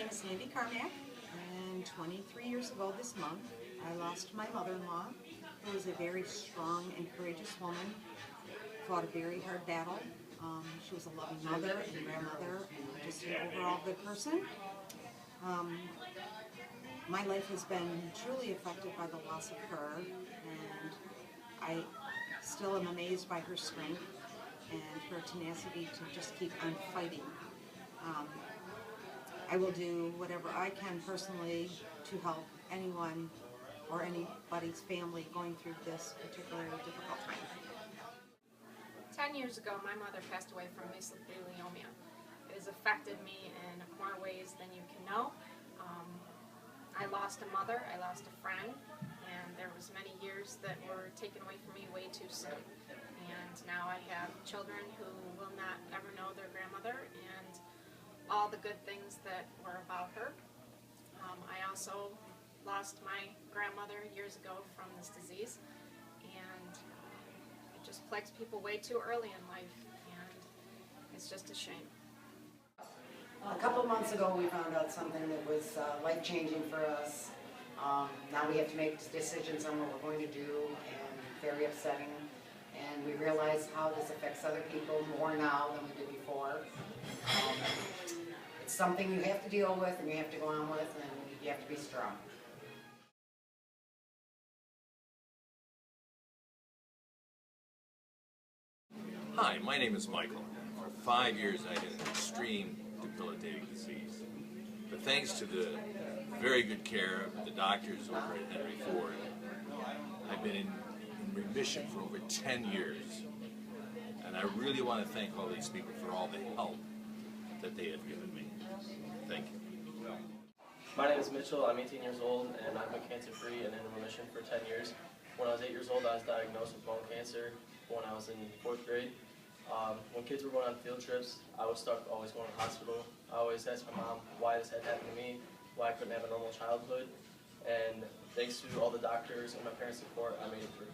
name is Sandy Carmack, and 23 years ago this month, I lost my mother-in-law, who was a very strong and courageous woman, fought a very hard battle. She was a loving mother and grandmother and just an overall good person. My life has been truly affected by the loss of her, and I still am amazed by her strength and her tenacity to just keep on fighting. I will do whatever I can personally to help anyone or anybody's family going through this particularly difficult time. 10 years ago, my mother passed away from mesothelioma. It has affected me in more ways than you can know. I lost a mother, I lost a friend, and there was many years that were taken away from me way too soon. And now I have children who will not ever know their grandmother and all the good things that were about her. I also lost my grandmother years ago from this disease, and it just plagues people way too early in life, and it's just a shame. A couple of months ago we found out something that was life-changing for us. Now we have to make decisions on what we're going to do, and very upsetting. And we realize how this affects other people more now than we did before. It's something you have to deal with and you have to go on with, and you have to be strong. Hi, my name is Michael. For 5 years I had an extreme debilitating disease. But thanks to the very good care of the doctors over at Henry Ford, I've been in remission for over 10 years. And I really want to thank all these people for all the help that they have given me. Thank you. My name is Mitchell. I'm 18 years old, and I've been cancer-free and in remission for 10 years. When I was 8 years old, I was diagnosed with bone cancer when I was in 4th grade. When kids were going on field trips, I was stuck always going to the hospital. I always asked my mom why this had happened to me, why I couldn't have a normal childhood, and thanks to all the doctors and my parents' support, I made it through.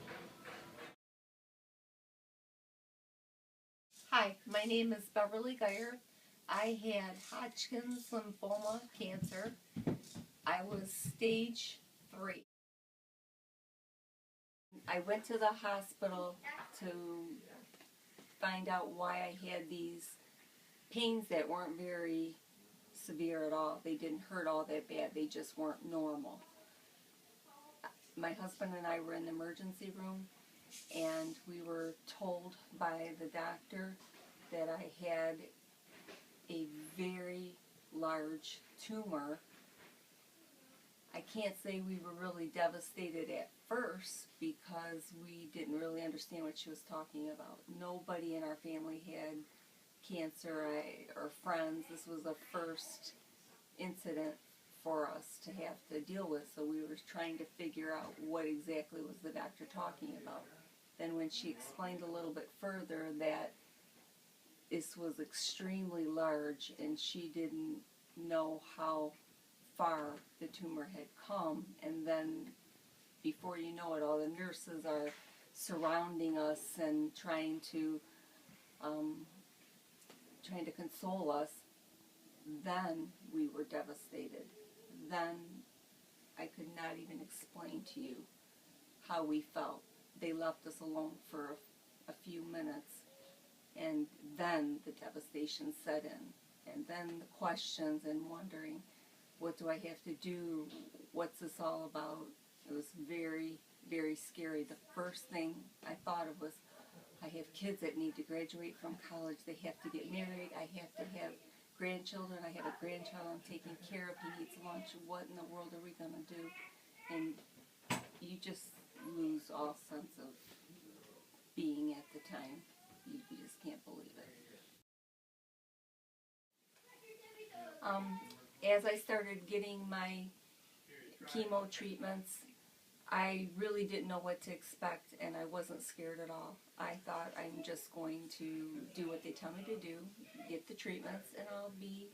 Hi, my name is Beverly Geyer. I had Hodgkin's lymphoma cancer. I was stage 3. I went to the hospital to find out why I had these pains that weren't very severe at all. They didn't hurt all that bad. They just weren't normal. My husband and I were in the emergency room, and we were told by the doctor that I had a very large tumor. I can't say we were really devastated at first because we didn't really understand what she was talking about. Nobody in our family had cancer or friends. This was the first incident for us to have to deal with, so we were trying to figure out what exactly was the doctor talking about. Then when she explained a little bit further that this was extremely large and she didn't know how far the tumor had come, and then before you know it, all the nurses are surrounding us and trying to console us, then we were devastated. Then I could not even explain to you how we felt. They left us alone for a few minutes, and then the devastation set in, and then the questions and wondering, what do I have to do? What's this all about? It was very, very scary. The first thing I thought of was, I have kids that need to graduate from college. They have to get married. I have to have grandchildren. I have a grandchild I'm taking care of. He needs lunch. What in the world are we going to do? And you just lose all sense of being at the time. You just can't believe it. As I started getting my chemo treatments, I really didn't know what to expect, and I wasn't scared at all. I thought, I'm just going to do what they tell me to do, get the treatments, and I'll be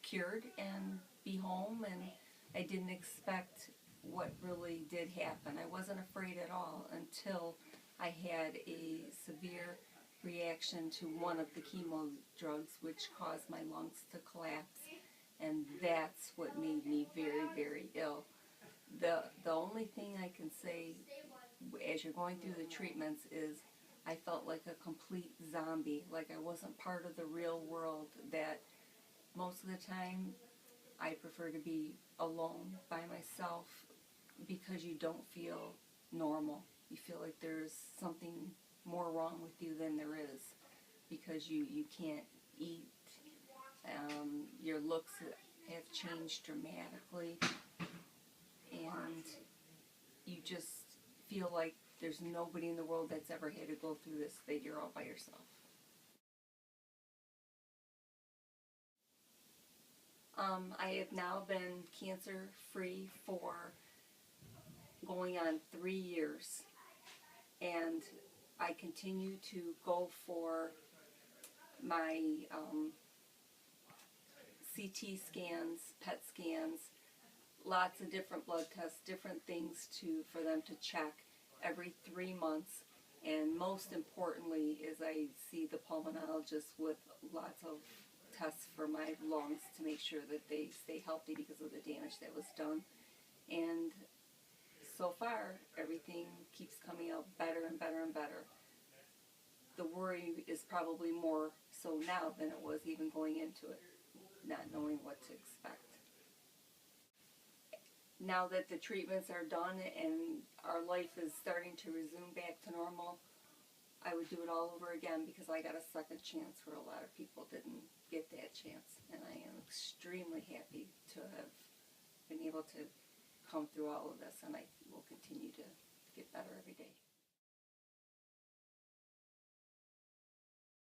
cured and be home. And I didn't expect what really did happen. I wasn't afraid at all until I had a severe reaction to one of the chemo drugs, which caused my lungs to collapse. and that's what made me very, very ill. The only thing I can say as you're going through the treatments is I felt like a complete zombie, like I wasn't part of the real world, that most of the time I prefer to be alone by myself because you don't feel normal. You feel like there's something more wrong with you than there is because you can't eat. Your looks have changed dramatically, and you just feel like there's nobody in the world that's ever had to go through this, that you're all by yourself. I have now been cancer-free for going on 3 years, and I continue to go for my CT scans, PET scans, lots of different blood tests, different things for them to check every 3 months. And most importantly is I see the pulmonologist with lots of tests for my lungs to make sure that they stay healthy because of the damage that was done. And so far, everything keeps coming out better and better and better. The worry is probably more so now than it was even going into it, not knowing what to expect. Now that the treatments are done and our life is starting to resume back to normal, I would do it all over again because I got a second chance where a lot of people didn't get that chance. And I am extremely happy to have been able to come through all of this, and I will continue to get better every day.